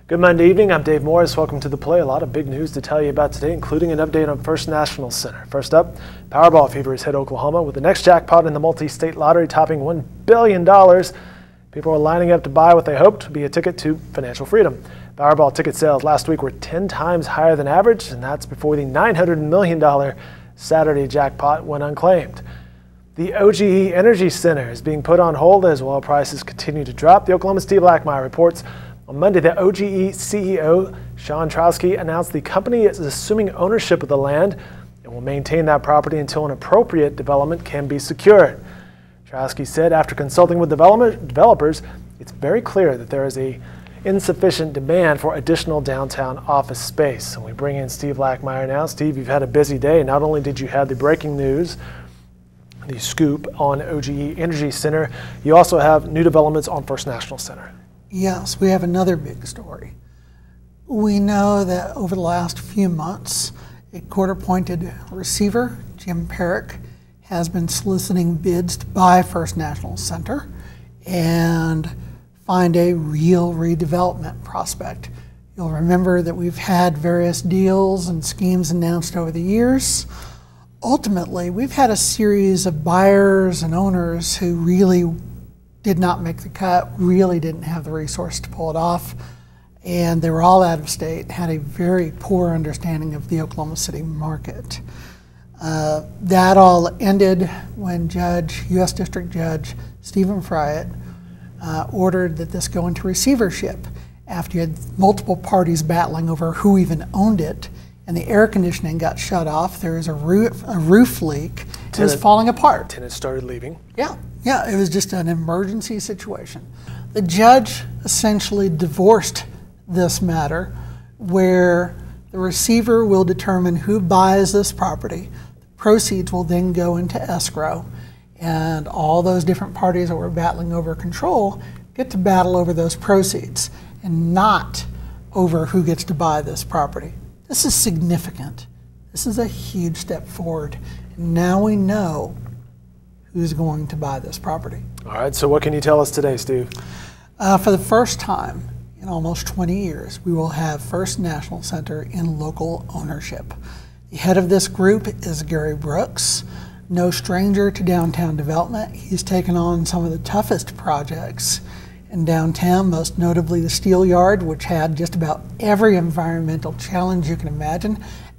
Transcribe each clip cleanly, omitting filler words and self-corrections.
Good Monday evening, I'm Dave Morris. Welcome to The Play. A lot of big news to tell you about today, including an update on First National Center. First up, Powerball fever has hit Oklahoma with the next jackpot in the multi-state lottery topping $1 billion. People are lining up to buy what they hoped would be a ticket to financial freedom. Powerball ticket sales last week were 10 times higher than average, and that's before the $900 million Saturday jackpot went unclaimed. The OGE Energy Center is being put on hold as oil prices continue to drop. The Oklahoma Steve Blackmeyer reports. On Monday, the OGE CEO, Sean Trowski, announced the company is assuming ownership of the land and will maintain that property until an appropriate development can be secured. Trowski said after consulting with developers, it's very clear that there is a insufficient demand for additional downtown office space. And we bring in Steve Blackmeyer now. Steve, you've had a busy day. Not only did you have the breaking news, the scoop on OGE Energy Center, you also have new developments on First National Center. Yes, we have another big story. We know that over the last few months, a court-appointed receiver, Jim Perrick, has been soliciting bids to buy First National Center and find a real redevelopment prospect. You'll remember that we've had various deals and schemes announced over the years. Ultimately, we've had a series of buyers and owners who really did not make the cut, really didn't have the resource to pull it off, and they were all out of state, had a very poor understanding of the Oklahoma City market. That all ended when U.S. District Judge Stephen Friot ordered that this go into receivership after you had multiple parties battling over who even owned it, and the air conditioning got shut off. There was a roof leak. It was falling apart. Tenants started leaving. Yeah, it was just an emergency situation. The judge essentially divorced this matter where the receiver will determine who buys this property. The proceeds will then go into escrow, and all those different parties that were battling over control get to battle over those proceeds and not over who gets to buy this property. This is significant. This is a huge step forward. And now we know who's going to buy this property. All right, so what can you tell us today, Steve? For the first time in almost 20 years, we will have First National Center in local ownership. The head of this group is Gary Brooks, no stranger to downtown development. He's taken on some of the toughest projects in downtown, most notably the Steel Yard, which had just about every environmental challenge you can imagine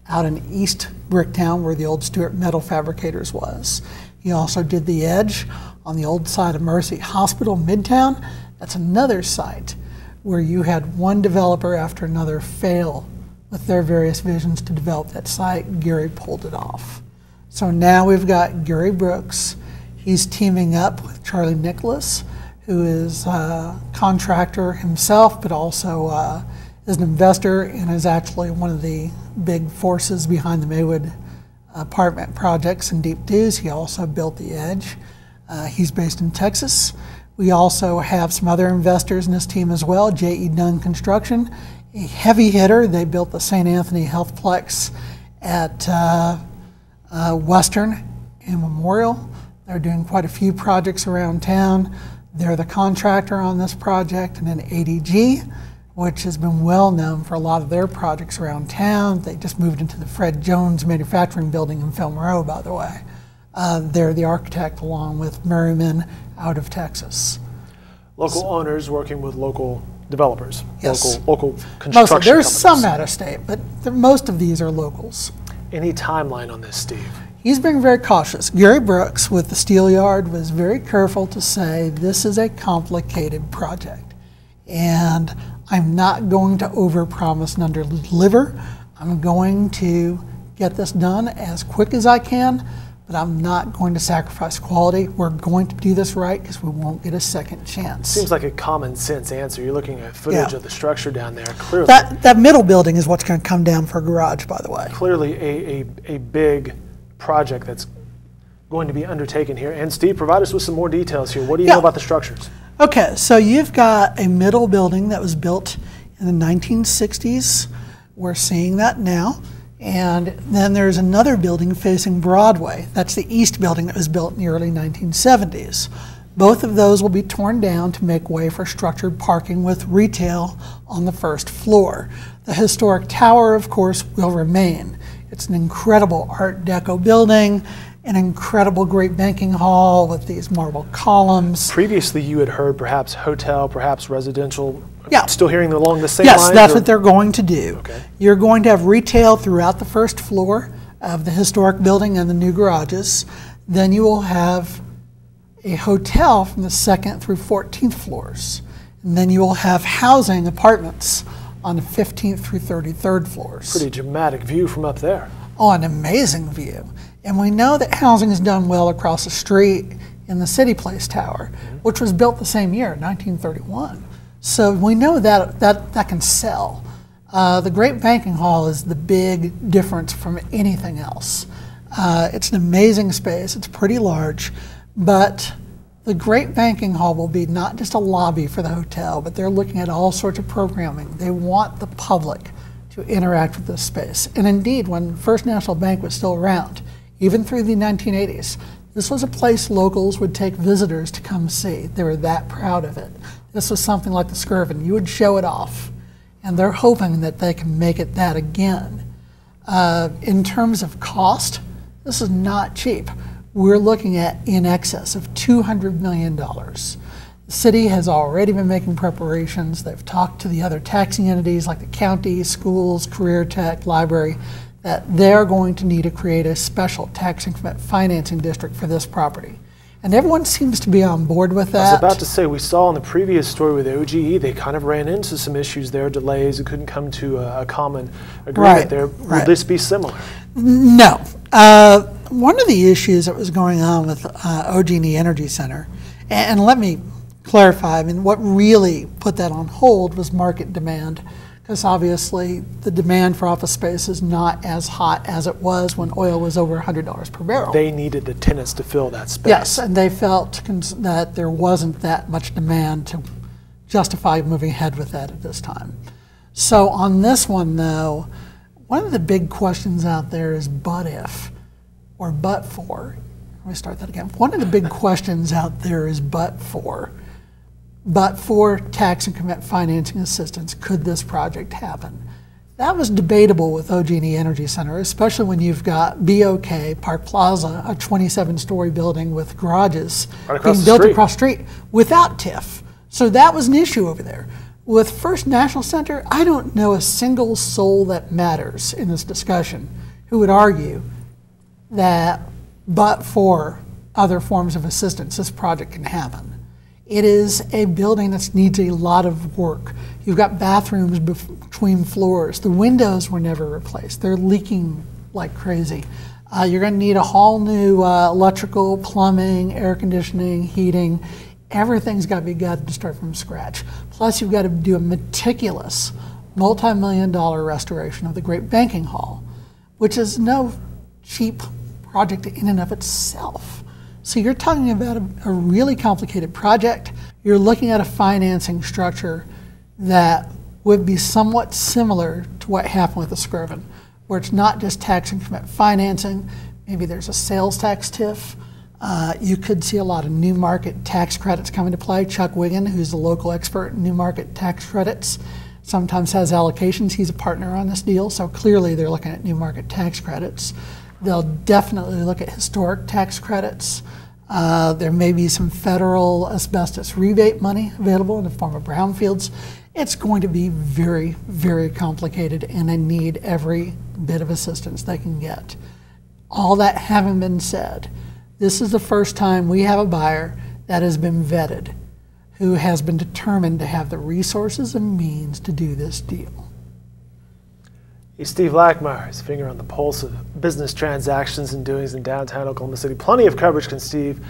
out in East Bricktown where the old Stewart Metal Fabricators was. He also did the Edge on the old side of Mercy Hospital, Midtown. That's another site where you had one developer after another fail with their various visions to develop that site. Gary pulled it off. So now we've got Gary Brooks. He's teaming up with Charlie Nicholas, who is a contractor himself, but also is an investor and is actually one of the big forces behind the Maywood apartment projects in Deep Dewes. He also built the Edge. He's based in Texas. We also have some other investors in this team as well. J.E. Dunn Construction, a heavy hitter. They built the St. Anthony Healthplex at Western and Memorial. They're doing quite a few projects around town. They're the contractor on this project. And then ADG, which has been well known for a lot of their projects around town. They just moved into the Fred Jones manufacturing building in Film Row, by the way. They're the architect along with Merriman out of Texas. Local owners working with local developers. Yes. Local construction companies. There's some out of state, but most of these are locals. Any timeline on this, Steve? He's been very cautious. Gary Brooks with the Steel Yard was very careful to say this is a complicated project. And I'm not going to overpromise and underdeliver. I'm going to get this done as quick as I can, but I'm not going to sacrifice quality. We're going to do this right because we won't get a second chance. Seems like a common sense answer. You're looking at footage of the structure down there. Clearly, that middle building is what's going to come down for a garage, by the way. Clearly a big project that's going to be undertaken here. And Steve, provide us with some more details here. What do you know about the structures? Okay, so you've got a middle building that was built in the 1960s. We're seeing that now. And then there's another building facing Broadway. That's the east building that was built in the early 1970s. Both of those will be torn down to make way for structured parking with retail on the first floor. The historic tower, of course, will remain. It's an incredible Art Deco building, an incredible great banking hall with these marble columns. Previously, you had heard perhaps hotel, perhaps residential. Yeah. Still hearing along the same lines? lines? Yes, that's what they're going to do. Okay. You're going to have retail throughout the first floor of the historic building and the new garages. Then you will have a hotel from the 2nd through 14th floors. And then you will have housing apartments on the 15th through 33rd floors. Pretty dramatic view from up there. Oh, an amazing view. And we know that housing is done well across the street in the City Place Tower, which was built the same year, 1931. So we know that can sell. The Great Banking Hall is the big difference from anything else. It's an amazing space. It's pretty large, but the Great Banking Hall will be not just a lobby for the hotel, but they're looking at all sorts of programming. They want the public to interact with this space. And indeed, when First National Bank was still around, even through the 1980s, this was a place locals would take visitors to come see. They were that proud of it. This was something like the Skirvin. You would show it off, and they're hoping that they can make it that again. In terms of cost, this is not cheap. We're looking at in excess of $200 million. The city has already been making preparations. They've talked to the other taxing entities like the county, schools, career tech, library, that they're going to need to create a special tax increment financing district for this property. And everyone seems to be on board with that. I was about to say, we saw in the previous story with OGE, they kind of ran into some issues there, delays, and couldn't come to a common agreement there. Will this be similar? No. One of the issues that was going on with OGE Energy Center, and let me clarify, I mean, what really put that on hold was market demand, because obviously the demand for office space is not as hot as it was when oil was over $100 per barrel. They needed the tenants to fill that space. Yes, and they felt that there wasn't that much demand to justify moving ahead with that at this time. So on this one, though, one of the big questions out there is but if, or but for. Let me start that again. One of the big questions out there is but for tax increment financing assistance, could this project happen? That was debatable with OGE Energy Center, especially when you've got BOK, Park Plaza, a 27-story building with garages being built across the street without TIF. So that was an issue over there. With First National Center, I don't know a single soul that matters in this discussion who would argue that but for other forms of assistance, this project can happen. It is a building that needs a lot of work. You've got bathrooms between floors. The windows were never replaced. They're leaking like crazy. You're going to need a whole new electrical, plumbing, air conditioning, heating. Everything's got to be gutted to start from scratch. Plus, you've got to do a meticulous, multi-million-dollar restoration of the Great Banking Hall, which is no cheap project in and of itself. So you're talking about a really complicated project. You're looking at a financing structure that would be somewhat similar to what happened with the Skirvin, where it's not just tax increment financing. Maybe there's a sales tax TIF. You could see a lot of new market tax credits come into play. Chuck Wiggin, who's the local expert in new market tax credits, sometimes has allocations. He's a partner on this deal, so clearly they're looking at new market tax credits. They'll definitely look at historic tax credits. There may be some federal asbestos rebate money available in the form of brownfields. It's going to be very, very complicated, and they need every bit of assistance they can get. All that having been said, this is the first time we have a buyer that has been vetted, who has been determined to have the resources and means to do this deal. He's Steve Lackmeyer, his finger on the pulse of business transactions and doings in downtown Oklahoma City. Plenty of coverage from Steve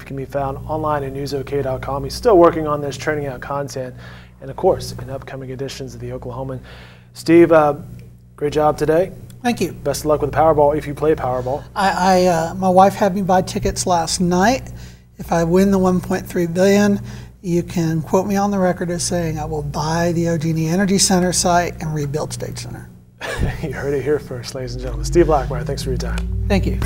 can be found online at newsok.com. He's still working on this, churning out content, and of course, in upcoming editions of the Oklahoman. Steve, great job today. Thank you. Best of luck with the Powerball if you play Powerball. My wife had me buy tickets last night. If I win the $1.3 billion, you can quote me on the record as saying I will buy the OGE Energy Center site and rebuild State Center. You heard it here first, ladies and gentlemen. Steve Lackmeyer, thanks for your time. Thank you.